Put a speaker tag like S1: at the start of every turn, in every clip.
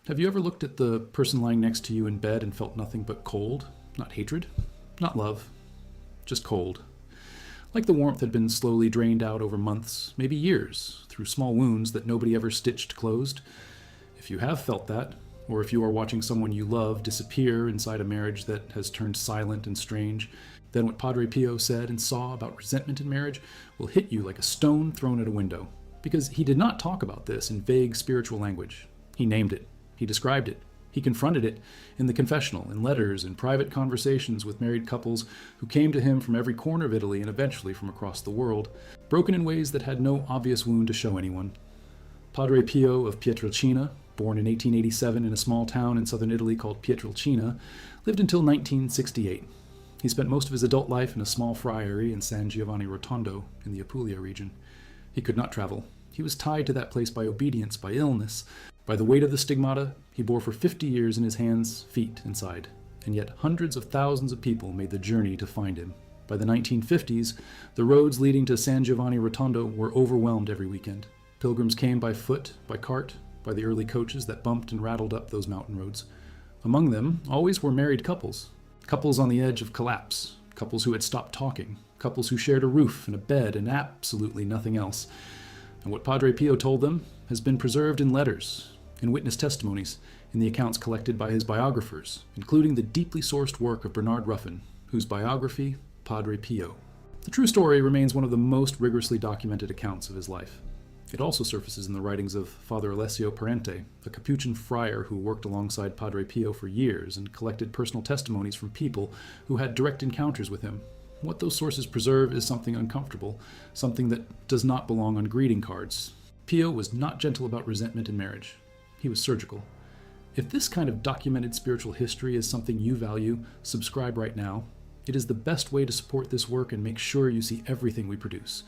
S1: Have you ever looked at the person lying next to you in bed and felt nothing but cold? Not hatred, not love, just cold. Like the warmth had been slowly drained out over months, maybe years, through small wounds that nobody ever stitched closed. If you have felt that, or if you are watching someone you love disappear inside a marriage that has turned silent and strange, then what Padre Pio said and saw about resentment in marriage will hit you like a stone thrown at a window. Because he did not talk about this in vague spiritual language. He named it. He described it. He confronted it in the confessional, in letters, in private conversations with married couples who came to him from every corner of Italy and eventually from across the world, broken in ways that had no obvious wound to show anyone. Padre Pio of Pietrelcina, born in 1887 in a small town in southern Italy called Pietrelcina, lived until 1968. He spent most of his adult life in a small friary in San Giovanni Rotondo in the Apulia region. He could not travel. He was tied to that place by obedience, by illness, by the weight of the stigmata he bore for 50 years in his hands, feet, and side. And yet hundreds of thousands of people made the journey to find him. By the 1950s, the roads leading to San Giovanni Rotondo were overwhelmed every weekend. Pilgrims came by foot, by cart, by the early coaches that bumped and rattled up those mountain roads. Among them always were married couples. Couples on the edge of collapse. Couples who had stopped talking. Couples who shared a roof and a bed and absolutely nothing else. And what Padre Pio told them has been preserved in letters, in witness testimonies, in the accounts collected by his biographers, including the deeply sourced work of Bernard Ruffin, whose biography, Padre Pio. The true story remains one of the most rigorously documented accounts of his life. It also surfaces in the writings of Father Alessio Parente, a Capuchin friar who worked alongside Padre Pio for years and collected personal testimonies from people who had direct encounters with him. What those sources preserve is something uncomfortable, something that does not belong on greeting cards. Pio was not gentle about resentment in marriage. He was surgical. If this kind of documented spiritual history is something you value, subscribe right now. It is the best way to support this work and make sure you see everything we produce.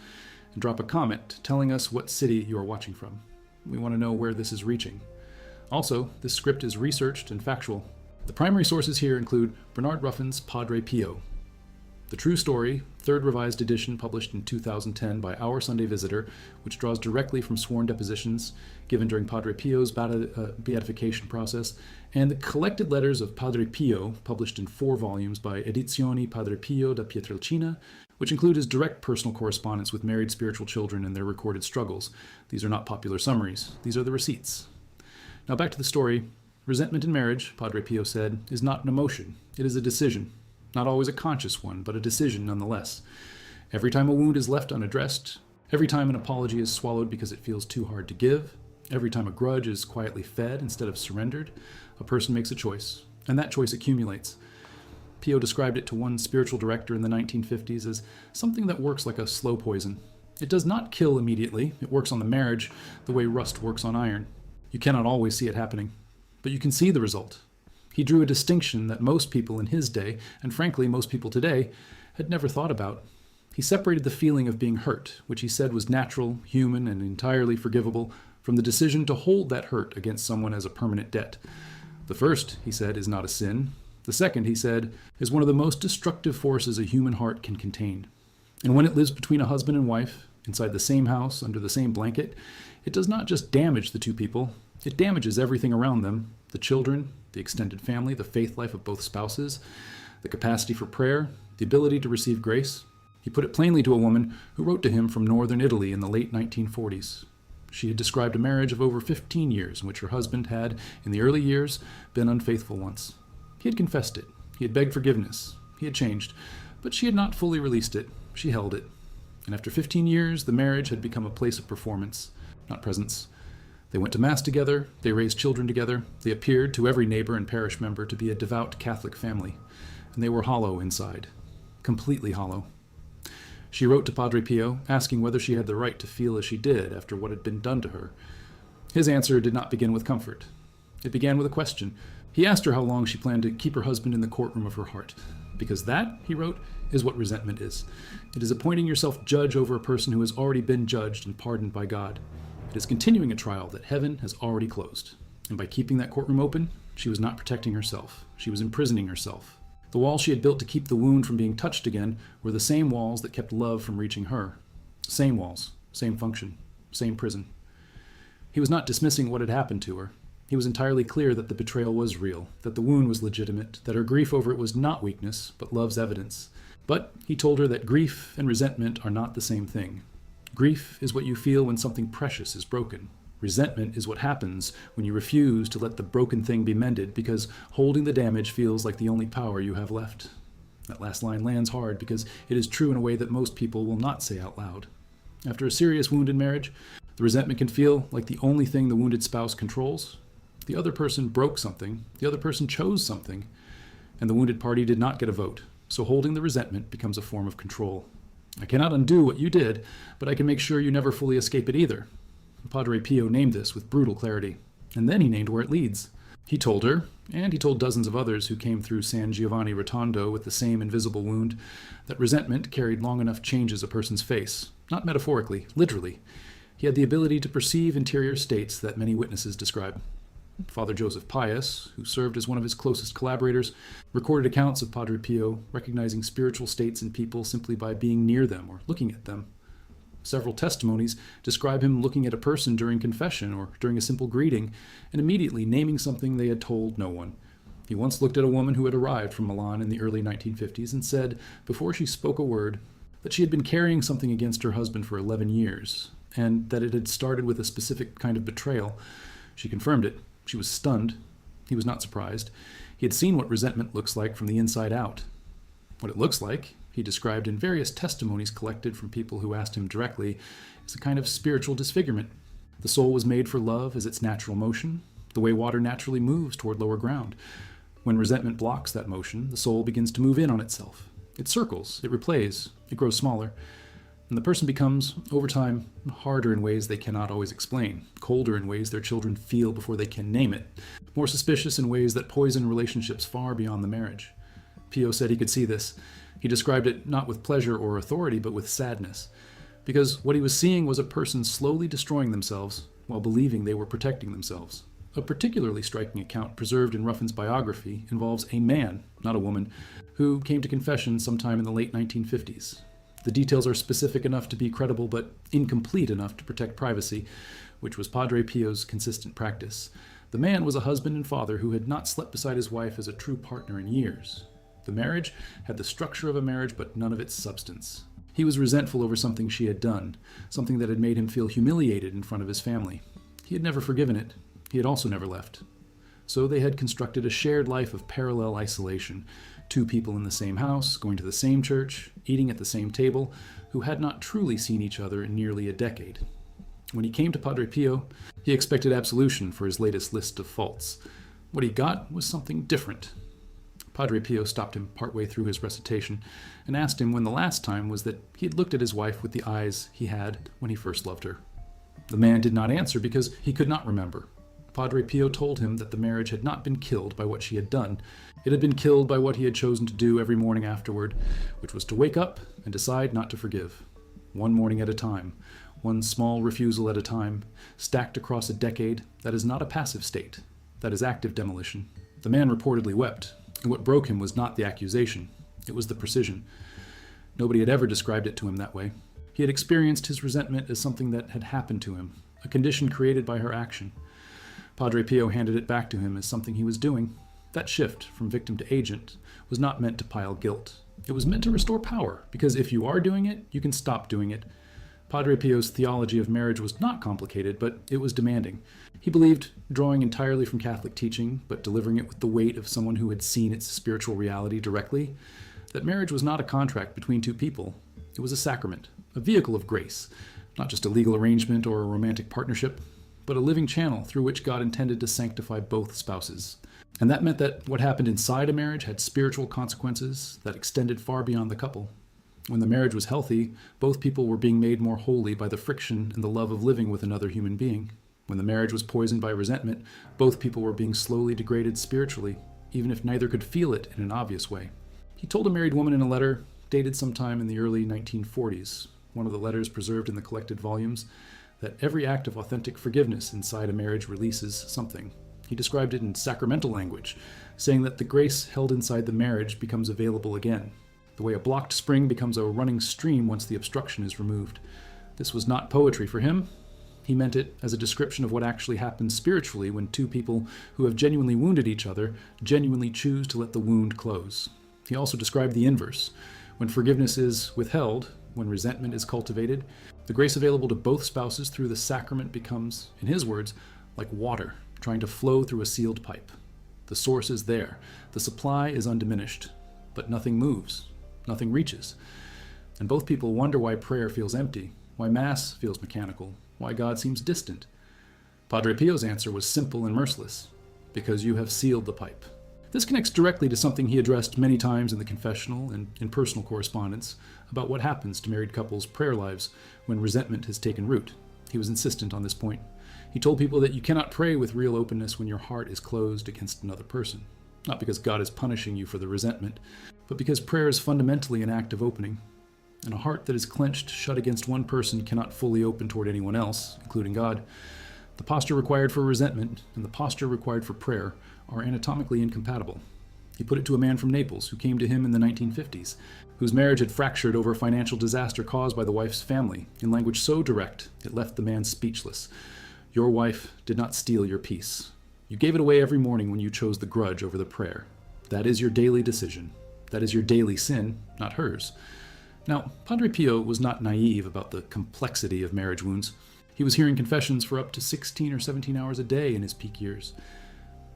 S1: And drop a comment telling us what city you are watching from. We want to know where this is reaching. Also, this script is researched and factual. The primary sources here include Bernard Ruffin's Padre Pio, The True Story, third revised edition published in 2010 by Our Sunday Visitor, which draws directly from sworn depositions given during Padre Pio's beatification process, and the collected letters of Padre Pio, published in 4 volumes by Edizioni Padre Pio da Pietrelcina, which include his direct personal correspondence with married spiritual children and their recorded struggles. These are not popular summaries. These are the receipts. Now back to the story. Resentment in marriage, Padre Pio said, is not an emotion. It is a decision. Not always a conscious one, but a decision nonetheless. Every time a wound is left unaddressed, every time an apology is swallowed because it feels too hard to give, every time a grudge is quietly fed instead of surrendered, a person makes a choice, and that choice accumulates. Pio described it to one spiritual director in the 1950s as something that works like a slow poison. It does not kill immediately. It works on the marriage the way rust works on iron. You cannot always see it happening, but you can see the result. He drew a distinction that most people in his day, and frankly most people today, had never thought about. He separated the feeling of being hurt, which he said was natural, human, and entirely forgivable, from the decision to hold that hurt against someone as a permanent debt. The first, he said, is not a sin. The second, he said, is one of the most destructive forces a human heart can contain. And when it lives between a husband and wife, inside the same house, under the same blanket, it does not just damage the two people, it damages everything around them, the children, the extended family, the faith life of both spouses, the capacity for prayer, the ability to receive grace. He put it plainly to a woman who wrote to him from northern Italy in the late 1940s. She had described a marriage of over 15 years in which her husband had, in the early years, been unfaithful once. He had confessed it. He had begged forgiveness. He had changed. But she had not fully released it. She held it. And after 15 years, the marriage had become a place of performance, not presence. They went to Mass together, they raised children together, they appeared to every neighbor and parish member to be a devout Catholic family, and they were hollow inside, completely hollow. She wrote to Padre Pio, asking whether she had the right to feel as she did after what had been done to her. His answer did not begin with comfort. It began with a question. He asked her how long she planned to keep her husband in the courtroom of her heart. Because that, he wrote, is what resentment is. It is appointing yourself judge over a person who has already been judged and pardoned by God. It is continuing a trial that heaven has already closed. And by keeping that courtroom open, she was not protecting herself. She was imprisoning herself. The walls she had built to keep the wound from being touched again were the same walls that kept love from reaching her. Same walls, same function, same prison. He was not dismissing what had happened to her. He was entirely clear that the betrayal was real, that the wound was legitimate, that her grief over it was not weakness, but love's evidence. But he told her that grief and resentment are not the same thing. Grief is what you feel when something precious is broken. Resentment is what happens when you refuse to let the broken thing be mended because holding the damage feels like the only power you have left. That last line lands hard because it is true in a way that most people will not say out loud. After a serious wound in marriage, the resentment can feel like the only thing the wounded spouse controls. The other person broke something, the other person chose something, and the wounded party did not get a vote. So holding the resentment becomes a form of control. I cannot undo what you did, but I can make sure you never fully escape it either. Padre Pio named this with brutal clarity, and then he named where it leads. He told her, and he told dozens of others who came through San Giovanni Rotondo with the same invisible wound, that resentment carried long enough changes a person's face, not metaphorically, literally. He had the ability to perceive interior states that many witnesses describe. Father Joseph Pius, who served as one of his closest collaborators, recorded accounts of Padre Pio recognizing spiritual states in people simply by being near them or looking at them. Several testimonies describe him looking at a person during confession or during a simple greeting and immediately naming something they had told no one. He once looked at a woman who had arrived from Milan in the early 1950s and said, before she spoke a word, that she had been carrying something against her husband for 11 years, and that it had started with a specific kind of betrayal. She confirmed it. She was stunned. He was not surprised. He had seen what resentment looks like from the inside out. What it looks like, he described in various testimonies collected from people who asked him directly, is a kind of spiritual disfigurement. The soul was made for love as its natural motion, the way water naturally moves toward lower ground. When resentment blocks that motion, the soul begins to move in on itself. It circles, it replays, it grows smaller. And the person becomes, over time, harder in ways they cannot always explain, colder in ways their children feel before they can name it, more suspicious in ways that poison relationships far beyond the marriage. Pio said he could see this. He described it not with pleasure or authority, but with sadness, because what he was seeing was a person slowly destroying themselves while believing they were protecting themselves. A particularly striking account preserved in Ruffin's biography involves a man, not a woman, who came to confession sometime in the late 1950s. The details are specific enough to be credible, but incomplete enough to protect privacy, which was Padre Pio's consistent practice. The man was a husband and father who had not slept beside his wife as a true partner in years. The marriage had the structure of a marriage, but none of its substance. He was resentful over something she had done, something that had made him feel humiliated in front of his family. He had never forgiven it. He had also never left. So they had constructed a shared life of parallel isolation. Two people in the same house, going to the same church, eating at the same table, who had not truly seen each other in nearly a decade. When he came to Padre Pio, he expected absolution for his latest list of faults. What he got was something different. Padre Pio stopped him partway through his recitation and asked him when the last time was that he had looked at his wife with the eyes he had when he first loved her. The man did not answer because he could not remember. Padre Pio told him that the marriage had not been killed by what she had done. It had been killed by what he had chosen to do every morning afterward, which was to wake up and decide not to forgive. One morning at a time, one small refusal at a time, stacked across a decade. That is not a passive state. That is active demolition. The man reportedly wept, and what broke him was not the accusation. It was the precision. Nobody had ever described it to him that way. He had experienced his resentment as something that had happened to him, a condition created by her action. Padre Pio handed it back to him as something he was doing. That shift from victim to agent was not meant to pile guilt. It was meant to restore power, because if you are doing it, you can stop doing it. Padre Pio's theology of marriage was not complicated, but it was demanding. He believed, drawing entirely from Catholic teaching, but delivering it with the weight of someone who had seen its spiritual reality directly, that marriage was not a contract between two people. It was a sacrament, a vehicle of grace, not just a legal arrangement or a romantic partnership, but a living channel through which God intended to sanctify both spouses. And that meant that what happened inside a marriage had spiritual consequences that extended far beyond the couple. When the marriage was healthy, both people were being made more holy by the friction and the love of living with another human being. When the marriage was poisoned by resentment, both people were being slowly degraded spiritually, even if neither could feel it in an obvious way. He told a married woman in a letter dated sometime in the early 1940s, one of the letters preserved in the collected volumes, that every act of authentic forgiveness inside a marriage releases something. He described it in sacramental language, saying that the grace held inside the marriage becomes available again, the way a blocked spring becomes a running stream once the obstruction is removed. This was not poetry for him. He meant it as a description of what actually happens spiritually when two people who have genuinely wounded each other genuinely choose to let the wound close. He also described the inverse. When forgiveness is withheld, when resentment is cultivated, the grace available to both spouses through the sacrament becomes, in his words, like water trying to flow through a sealed pipe. The source is there. The supply is undiminished. But nothing moves. Nothing reaches. And both people wonder why prayer feels empty, why Mass feels mechanical, why God seems distant. Padre Pio's answer was simple and merciless. Because you have sealed the pipe. This connects directly to something he addressed many times in the confessional and in personal correspondence about what happens to married couples' prayer lives when resentment has taken root. He was insistent on this point. He told people that you cannot pray with real openness when your heart is closed against another person. Not because God is punishing you for the resentment, but because prayer is fundamentally an act of opening. And a heart that is clenched shut against one person cannot fully open toward anyone else, including God. The posture required for resentment and the posture required for prayer are anatomically incompatible. He put it to a man from Naples who came to him in the 1950s, whose marriage had fractured over a financial disaster caused by the wife's family, in language so direct it left the man speechless. Your wife did not steal your peace. You gave it away every morning when you chose the grudge over the prayer. That is your daily decision. That is your daily sin, not hers. Now, Padre Pio was not naive about the complexity of marriage wounds. He was hearing confessions for up to 16 or 17 hours a day in his peak years.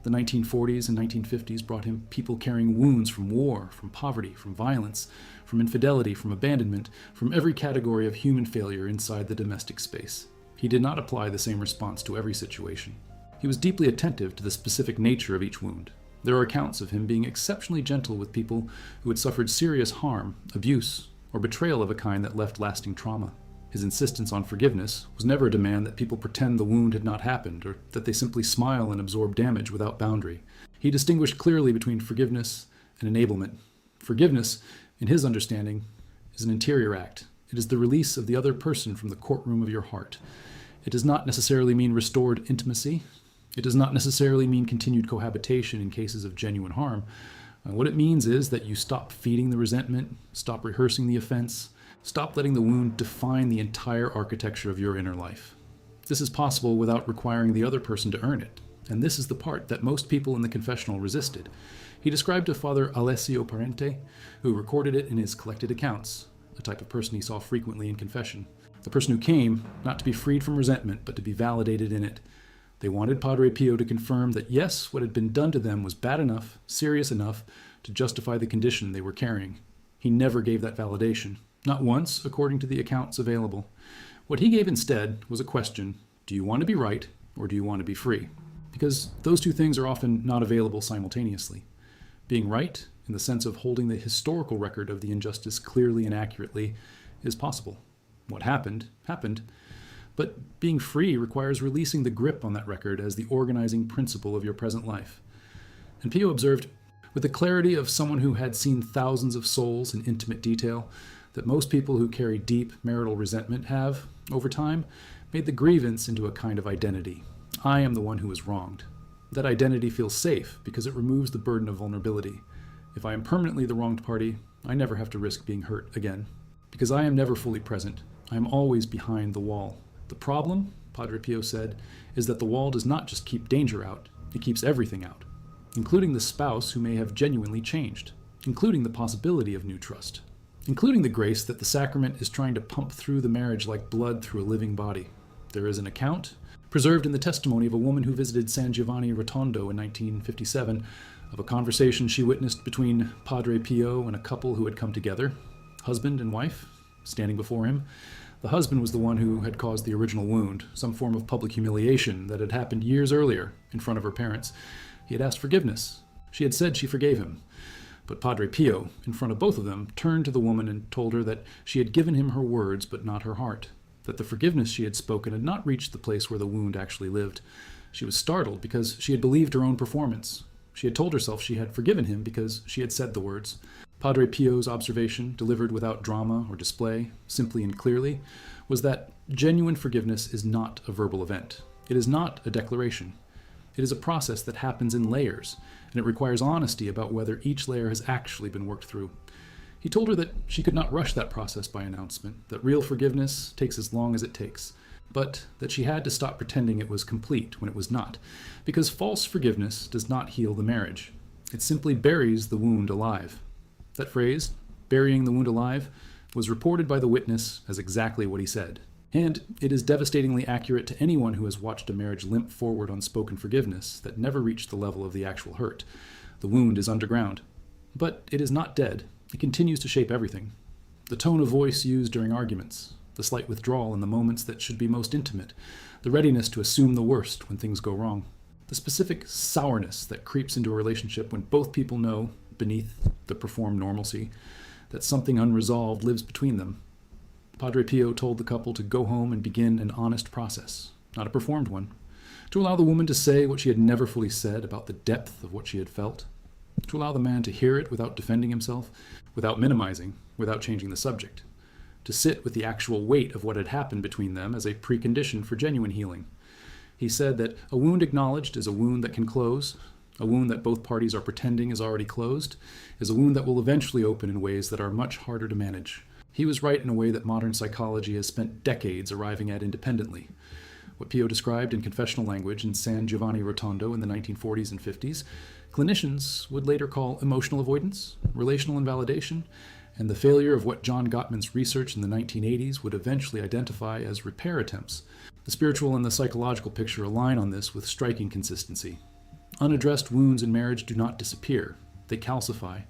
S1: The 1940s and 1950s brought him people carrying wounds from war, from poverty, from violence, from infidelity, from abandonment, from every category of human failure inside the domestic space. He did not apply the same response to every situation. He was deeply attentive to the specific nature of each wound. There are accounts of him being exceptionally gentle with people who had suffered serious harm, abuse, or betrayal of a kind that left lasting trauma. His insistence on forgiveness was never a demand that people pretend the wound had not happened, or that they simply smile and absorb damage without boundary. He distinguished clearly between forgiveness and enablement. Forgiveness, in his understanding, is an interior act. It is the release of the other person from the courtroom of your heart. It does not necessarily mean restored intimacy. It does not necessarily mean continued cohabitation in cases of genuine harm. What it means is that you stop feeding the resentment, stop rehearsing the offense, stop letting the wound define the entire architecture of your inner life. This is possible without requiring the other person to earn it, and this is the part that most people in the confessional resisted. He described to Father Alessio Parente, who recorded it in his collected accounts, a type of person he saw frequently in confession. The person who came, not to be freed from resentment, but to be validated in it. They wanted Padre Pio to confirm that yes, what had been done to them was bad enough, serious enough, to justify the condition they were carrying. He never gave that validation. Not once, according to the accounts available. What he gave instead was a question: do you want to be right, or do you want to be free? Because those two things are often not available simultaneously. Being right, in the sense of holding the historical record of the injustice clearly and accurately, is possible. What happened, happened. But being free requires releasing the grip on that record as the organizing principle of your present life. And Pio observed, with the clarity of someone who had seen thousands of souls in intimate detail, that most people who carry deep marital resentment have, over time, made the grievance into a kind of identity. I am the one who was wronged. That identity feels safe because it removes the burden of vulnerability. If I am permanently the wronged party, I never have to risk being hurt again. Because I am never fully present. I am always behind the wall. The problem, Padre Pio said, is that the wall does not just keep danger out, it keeps everything out, including the spouse who may have genuinely changed, including the possibility of new trust, including the grace that the sacrament is trying to pump through the marriage like blood through a living body. There is an account, preserved in the testimony of a woman who visited San Giovanni Rotondo in 1957, of a conversation she witnessed between Padre Pio and a couple who had come together, husband and wife, standing before him. The husband was the one who had caused the original wound, some form of public humiliation that had happened years earlier in front of her parents. He had asked forgiveness. She had said she forgave him. But Padre Pio, in front of both of them, turned to the woman and told her that she had given him her words but not her heart, that the forgiveness she had spoken had not reached the place where the wound actually lived. She was startled because she had believed her own performance. She had told herself she had forgiven him because she had said the words. Padre Pio's observation, delivered without drama or display, simply and clearly, was that genuine forgiveness is not a verbal event. It is not a declaration. It is a process that happens in layers, and it requires honesty about whether each layer has actually been worked through. He told her that she could not rush that process by announcement, that real forgiveness takes as long as it takes. but that she had to stop pretending it was complete when it was not, because false forgiveness does not heal the marriage. It simply buries the wound alive. That phrase, burying the wound alive, was reported by the witness as exactly what he said. And it is devastatingly accurate to anyone who has watched a marriage limp forward on spoken forgiveness that never reached the level of the actual hurt. The wound is underground. But it is not dead. It continues to shape everything. The tone of voice used during arguments, the slight withdrawal in the moments that should be most intimate, the readiness to assume the worst when things go wrong, the specific sourness that creeps into a relationship when both people know, beneath the performed normalcy, that something unresolved lives between them. Padre Pio told the couple to go home and begin an honest process, not a performed one, to allow the woman to say what she had never fully said about the depth of what she had felt, to allow the man to hear it without defending himself, without minimizing, without changing the subject, to sit with the actual weight of what had happened between them as a precondition for genuine healing. He said that a wound acknowledged is a wound that can close. A wound that both parties are pretending is already closed is a wound that will eventually open in ways that are much harder to manage. He was right in a way that modern psychology has spent decades arriving at independently. What Pio described in confessional language in San Giovanni Rotondo in the 1940s and 50s, clinicians would later call emotional avoidance, relational invalidation, and the failure of what John Gottman's research in the 1980s would eventually identify as repair attempts. The spiritual and the psychological picture align on this with striking consistency. Unaddressed wounds in marriage do not disappear. They calcify.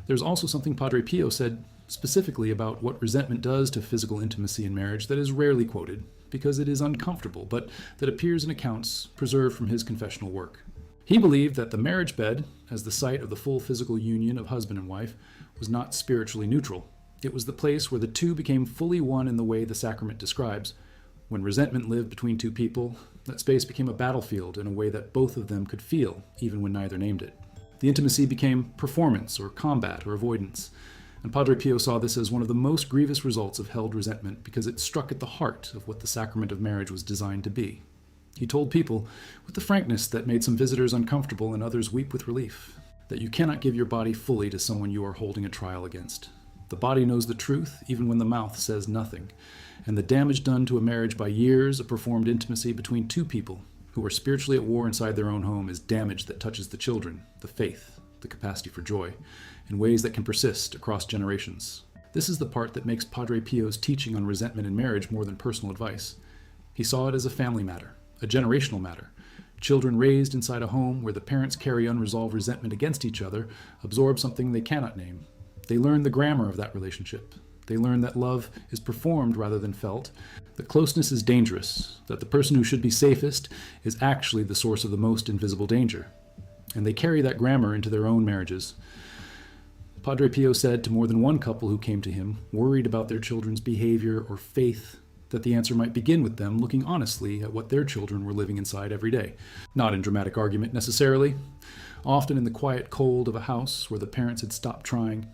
S1: There's also something Padre Pio said specifically about what resentment does to physical intimacy in marriage that is rarely quoted, because it is uncomfortable, but that appears in accounts preserved from his confessional work. He believed that the marriage bed, as the site of the full physical union of husband and wife, was not spiritually neutral. It was the place where the two became fully one in the way the sacrament describes. When resentment lived between two people, that space became a battlefield in a way that both of them could feel, even when neither named it. The intimacy became performance or combat or avoidance. And Padre Pio saw this as one of the most grievous results of held resentment because it struck at the heart of what the sacrament of marriage was designed to be. He told people, with the frankness that made some visitors uncomfortable and others weep with relief, that you cannot give your body fully to someone you are holding a trial against. The body knows the truth even when the mouth says nothing, and the damage done to a marriage by years of performed intimacy between two people who are spiritually at war inside their own home is damage that touches the children, the faith, the capacity for joy, in ways that can persist across generations. This is the part that makes Padre Pio's teaching on resentment in marriage more than personal advice. He saw it as a family matter, a generational matter. Children raised inside a home where the parents carry unresolved resentment against each other absorb something they cannot name. They learn the grammar of that relationship. They learn that love is performed rather than felt, that closeness is dangerous, that the person who should be safest is actually the source of the most invisible danger. And they carry that grammar into their own marriages. Padre Pio said to more than one couple who came to him, worried about their children's behavior or faith, that the answer might begin with them looking honestly at what their children were living inside every day. Not in dramatic argument necessarily, often in the quiet cold of a house where the parents had stopped trying.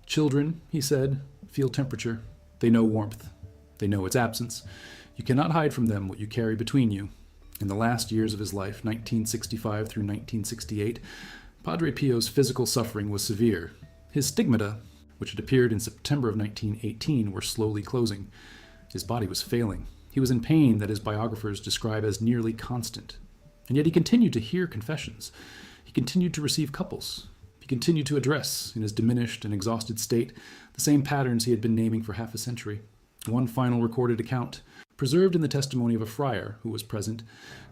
S1: Children, he said, feel temperature. They know warmth. They know its absence. You cannot hide from them what you carry between you. In the last years of his life, 1965 through 1968, Padre Pio's physical suffering was severe. His stigmata, which had appeared in September of 1918, were slowly closing. His body was failing. He was in pain that his biographers describe as nearly constant. And yet he continued to hear confessions. He continued to receive couples. He continued to address, in his diminished and exhausted state, the same patterns he had been naming for half a century. One final recorded account, preserved in the testimony of a friar who was present,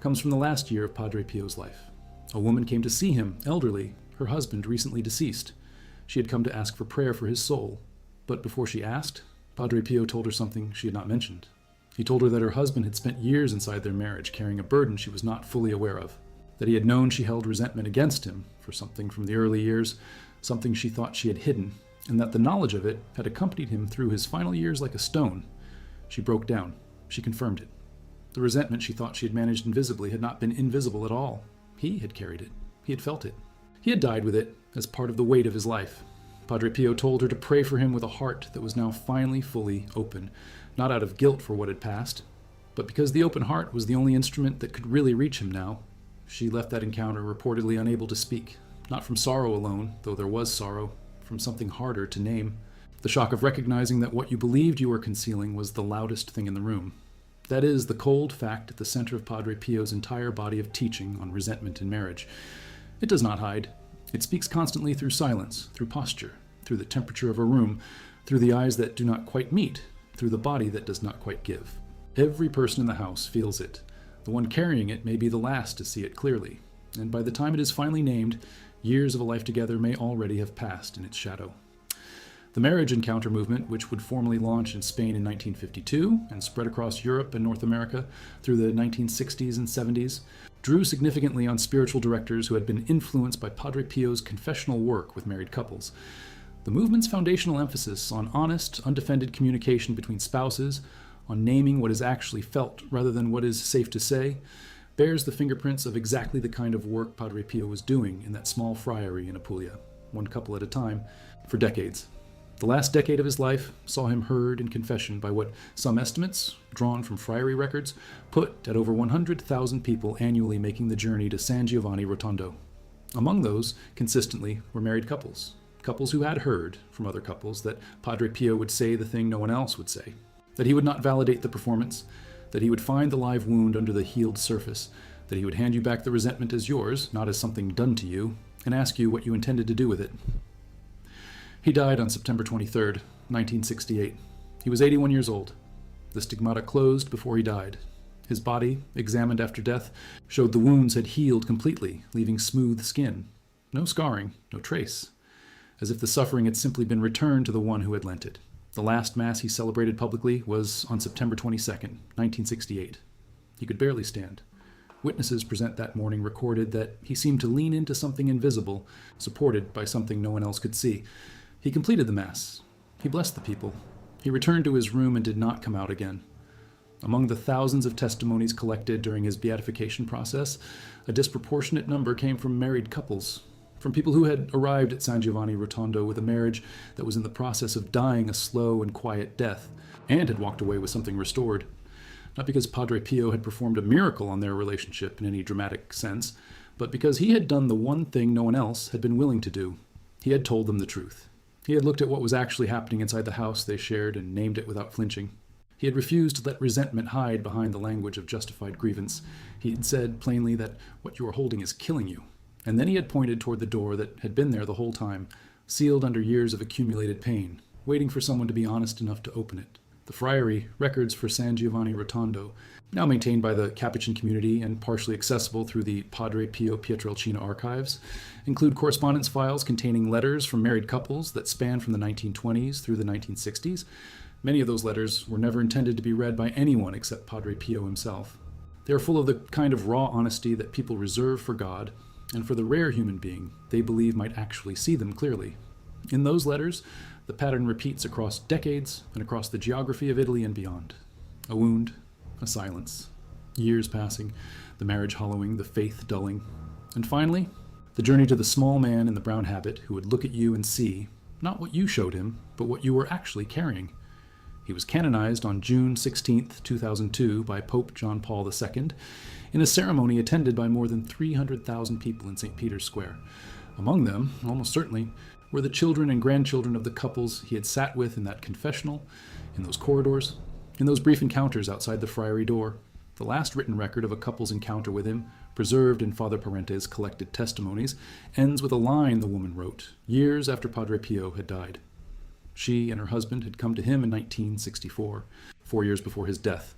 S1: comes from the last year of Padre Pio's life. A woman came to see him, elderly, her husband recently deceased. She had come to ask for prayer for his soul. But before she asked, Padre Pio told her something she had not mentioned. He told her that her husband had spent years inside their marriage carrying a burden she was not fully aware of, that he had known she held resentment against him for something from the early years, something she thought she had hidden, and that the knowledge of it had accompanied him through his final years like a stone. She broke down. She confirmed it. The resentment she thought she had managed invisibly had not been invisible at all. He had carried it. He had felt it. He had died with it as part of the weight of his life. Padre Pio told her to pray for him with a heart that was now finally fully open, not out of guilt for what had passed, but because the open heart was the only instrument that could really reach him now. She left that encounter reportedly unable to speak, not from sorrow alone, though there was sorrow, from something harder to name. The shock of recognizing that what you believed you were concealing was the loudest thing in the room. That is the cold fact at the center of Padre Pio's entire body of teaching on resentment in marriage. It does not hide. It speaks constantly through silence, through posture, through the temperature of a room, through the eyes that do not quite meet, through the body that does not quite give. Every person in the house feels it. The one carrying it may be the last to see it clearly, and by the time it is finally named, years of a life together may already have passed in its shadow. The marriage encounter movement, which would formally launch in Spain in 1952 and spread across Europe and North America through the 1960s and 70s, drew significantly on spiritual directors who had been influenced by Padre Pio's confessional work with married couples. The movement's foundational emphasis on honest, undefended communication between spouses, on naming what is actually felt rather than what is safe to say, bears the fingerprints of exactly the kind of work Padre Pio was doing in that small friary in Apulia, one couple at a time, for decades. The last decade of his life saw him heard in confession by what some estimates, drawn from friary records, put at over 100,000 people annually making the journey to San Giovanni Rotondo. Among those, consistently, were married couples who had heard from other couples that Padre Pio would say the thing no one else would say, that he would not validate the performance, that he would find the live wound under the healed surface, that he would hand you back the resentment as yours, not as something done to you, and ask you what you intended to do with it. He died on September 23, 1968. He was 81 years old. The stigmata closed before he died. His body, examined after death, showed the wounds had healed completely, leaving smooth skin. No scarring, no trace. As if the suffering had simply been returned to the one who had lent it. The last Mass he celebrated publicly was on September 22, 1968. He could barely stand. Witnesses present that morning recorded that he seemed to lean into something invisible, supported by something no one else could see. He completed the Mass. He blessed the people. He returned to his room and did not come out again. Among the thousands of testimonies collected during his beatification process, a disproportionate number came from married couples, from people who had arrived at San Giovanni Rotondo with a marriage that was in the process of dying a slow and quiet death, and had walked away with something restored. Not because Padre Pio had performed a miracle on their relationship in any dramatic sense, but because he had done the one thing no one else had been willing to do. He had told them the truth. He had looked at what was actually happening inside the house they shared and named it without flinching. He had refused to let resentment hide behind the language of justified grievance. He had said plainly that what you are holding is killing you. And then he had pointed toward the door that had been there the whole time, sealed under years of accumulated pain, waiting for someone to be honest enough to open it. The friary, records for San Giovanni Rotondo, now maintained by the Capuchin community and partially accessible through the Padre Pio Pietrelcina archives, include correspondence files containing letters from married couples that span from the 1920s through the 1960s. Many of those letters were never intended to be read by anyone except Padre Pio himself. They are full of the kind of raw honesty that people reserve for God, and for the rare human being they believe might actually see them clearly. In those letters, the pattern repeats across decades and across the geography of Italy and beyond. A wound, a silence, years passing, the marriage hollowing, the faith dulling, and finally, the journey to the small man in the brown habit who would look at you and see, not what you showed him, but what you were actually carrying. He was canonized on June 16, 2002 by Pope John Paul II in a ceremony attended by more than 300,000 people in St. Peter's Square. Among them, almost certainly, were the children and grandchildren of the couples he had sat with in that confessional, in those corridors, in those brief encounters outside the friary door. The last written record of a couple's encounter with him, preserved in Father Parente's collected testimonies, ends with a line the woman wrote, years after Padre Pio had died. She and her husband had come to him in 1964, 4 years before his death.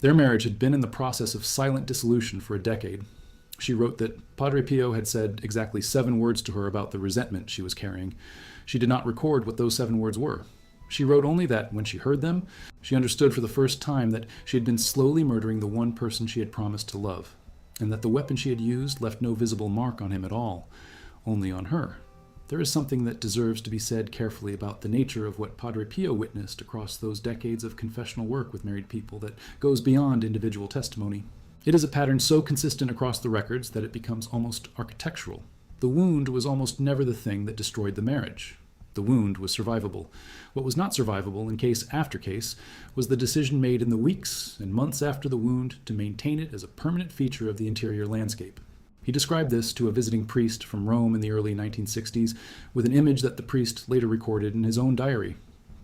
S1: Their marriage had been in the process of silent dissolution for a decade. She wrote that Padre Pio had said exactly 7 words to her about the resentment she was carrying. She did not record what those 7 words were. She wrote only that, when she heard them, she understood for the first time that she had been slowly murdering the one person she had promised to love, and that the weapon she had used left no visible mark on him at all, only on her. There is something that deserves to be said carefully about the nature of what Padre Pio witnessed across those decades of confessional work with married people that goes beyond individual testimony. It is a pattern so consistent across the records that it becomes almost architectural. The wound was almost never the thing that destroyed the marriage. The wound was survivable. What was not survivable in case after case was the decision made in the weeks and months after the wound to maintain it as a permanent feature of the interior landscape. He described this to a visiting priest from Rome in the early 1960s with an image that the priest later recorded in his own diary.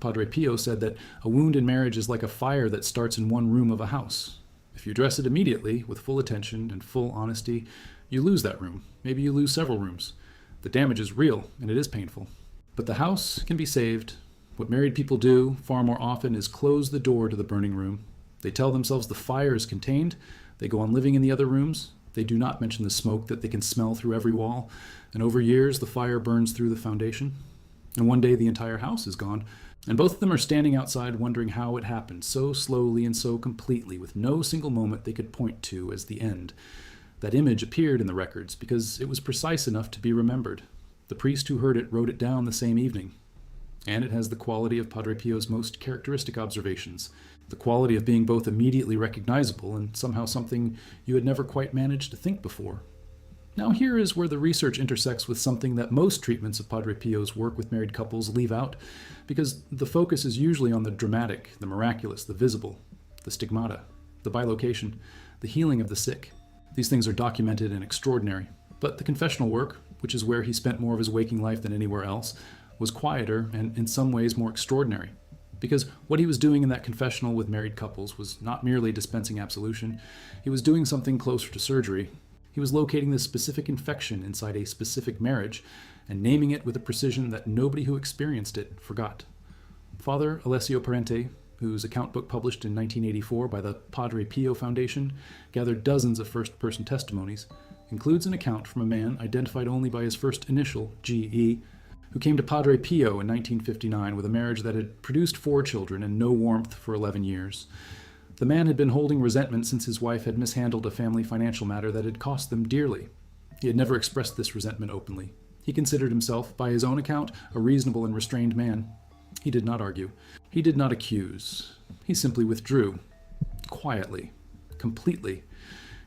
S1: Padre Pio said that a wound in marriage is like a fire that starts in one room of a house. If you address it immediately, with full attention and full honesty, you lose that room. Maybe you lose several rooms. The damage is real, and it is painful. But the house can be saved. What married people do, far more often, is close the door to the burning room. They tell themselves the fire is contained. They go on living in the other rooms. They do not mention the smoke that they can smell through every wall. And over years, the fire burns through the foundation. And one day, the entire house is gone. And both of them are standing outside wondering how it happened, so slowly and so completely, with no single moment they could point to as the end. That image appeared in the records because it was precise enough to be remembered. The priest who heard it wrote it down the same evening. And it has the quality of Padre Pio's most characteristic observations, the quality of being both immediately recognizable and somehow something you had never quite managed to think before. Now here is where the research intersects with something that most treatments of Padre Pio's work with married couples leave out, because the focus is usually on the dramatic, the miraculous, the visible, the stigmata, the bilocation, the healing of the sick. These things are documented and extraordinary. But the confessional work, which is where he spent more of his waking life than anywhere else, was quieter and in some ways more extraordinary. Because what he was doing in that confessional with married couples was not merely dispensing absolution, he was doing something closer to surgery. He was locating the specific infection inside a specific marriage and naming it with a precision that nobody who experienced it forgot. Father Alessio Parente, whose account book published in 1984 by the Padre Pio Foundation gathered dozens of first-person testimonies, includes an account from a man identified only by his first initial, G.E., who came to Padre Pio in 1959 with a marriage that had produced 4 children and no warmth for 11 years. The man had been holding resentment since his wife had mishandled a family financial matter that had cost them dearly. He had never expressed this resentment openly. He considered himself, by his own account, a reasonable and restrained man. He did not argue. He did not accuse. He simply withdrew. Quietly. Completely.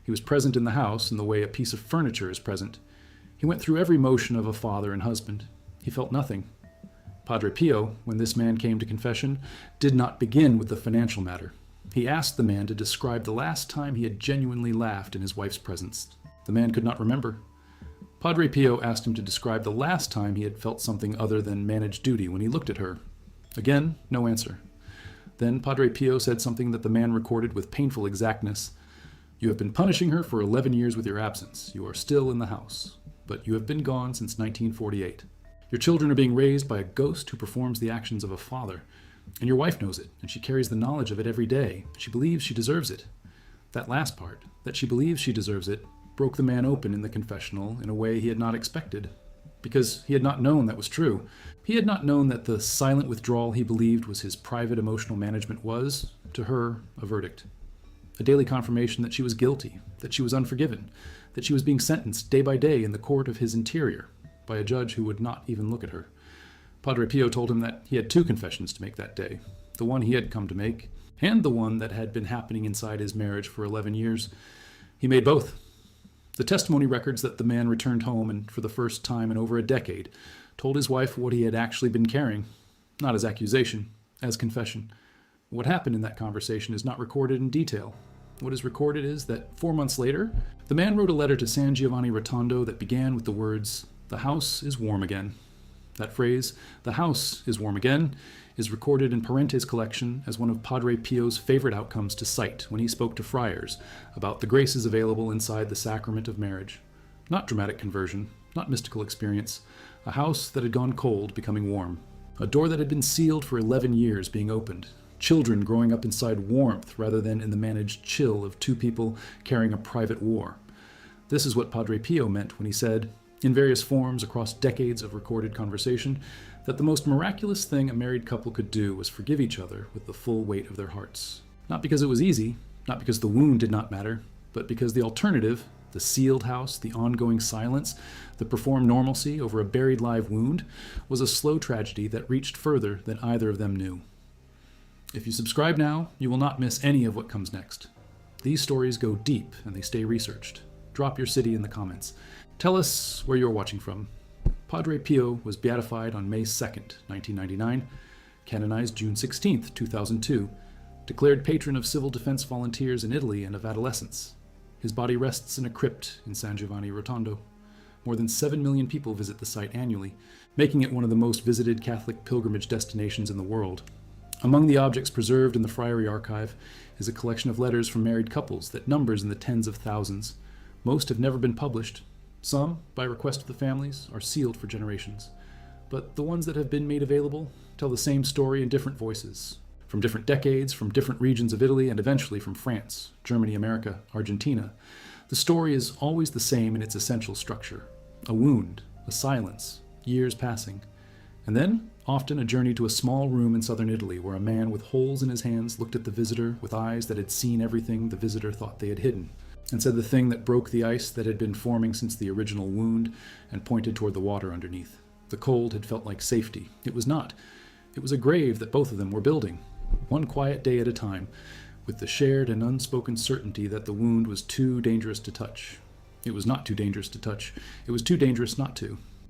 S1: He was present in the house in the way a piece of furniture is present. He went through every motion of a father and husband. He felt nothing. Padre Pio, when this man came to confession, did not begin with the financial matter. He asked the man to describe the last time he had genuinely laughed in his wife's presence. The man could not remember. Padre Pio asked him to describe the last time he had felt something other than managed duty when he looked at her. Again, no answer. Then Padre Pio said something that the man recorded with painful exactness. "You have been punishing her for 11 years with your absence. You are still in the house. But you have been gone since 1948. Your children are being raised by a ghost who performs the actions of a father. And your wife knows it, and she carries the knowledge of it every day. She believes she deserves it." That last part, that she believes she deserves it, broke the man open in the confessional in a way he had not expected. Because he had not known that was true. He had not known that the silent withdrawal he believed was his private emotional management was, to her, a verdict. A daily confirmation that she was guilty, that she was unforgiven, that she was being sentenced day by day in the court of his interior by a judge who would not even look at her. Padre Pio told him that he had 2 confessions to make that day, the one he had come to make, and the one that had been happening inside his marriage for 11 years. He made both. The testimony records that the man returned home and, for the first time in over a decade, told his wife what he had actually been carrying, not as accusation, as confession. What happened in that conversation is not recorded in detail. What is recorded is that 4 months later, the man wrote a letter to San Giovanni Rotondo that began with the words, "The house is warm again." That phrase, "the house is warm again," is recorded in Parente's collection as one of Padre Pio's favorite outcomes to cite when he spoke to friars about the graces available inside the sacrament of marriage. Not dramatic conversion, not mystical experience, a house that had gone cold becoming warm, a door that had been sealed for 11 years being opened, children growing up inside warmth rather than in the managed chill of 2 people carrying a private war. This is what Padre Pio meant when he said, in various forms across decades of recorded conversation, that the most miraculous thing a married couple could do was forgive each other with the full weight of their hearts. Not because it was easy, not because the wound did not matter, but because the alternative, the sealed house, the ongoing silence, the performed normalcy over a buried live wound, was a slow tragedy that reached further than either of them knew. If you subscribe now, you will not miss any of what comes next. These stories go deep and they stay researched. Drop your city in the comments. Tell us where you're watching from. Padre Pio was beatified on May 2nd, 1999, canonized June 16th, 2002, declared patron of civil defense volunteers in Italy and of adolescents. His body rests in a crypt in San Giovanni Rotondo. More than 7 million people visit the site annually, making it one of the most visited Catholic pilgrimage destinations in the world. Among the objects preserved in the Friary Archive is a collection of letters from married couples that numbers in the tens of thousands. Most have never been published. Some, by request of the families, are sealed for generations. But the ones that have been made available tell the same story in different voices, from different decades, from different regions of Italy, and eventually from France, Germany, America, Argentina. The story is always the same in its essential structure. A wound, a silence, years passing. And then, often a journey to a small room in southern Italy where a man with holes in his hands looked at the visitor with eyes that had seen everything the visitor thought they had hidden, and said the thing that broke the ice that had been forming since the original wound and pointed toward the water underneath. The cold had felt like safety. It was not. It was a grave that both of them were building, one quiet day at a time, with the shared and unspoken certainty that the wound was too dangerous to touch. It was not too dangerous to touch. It was too dangerous not to.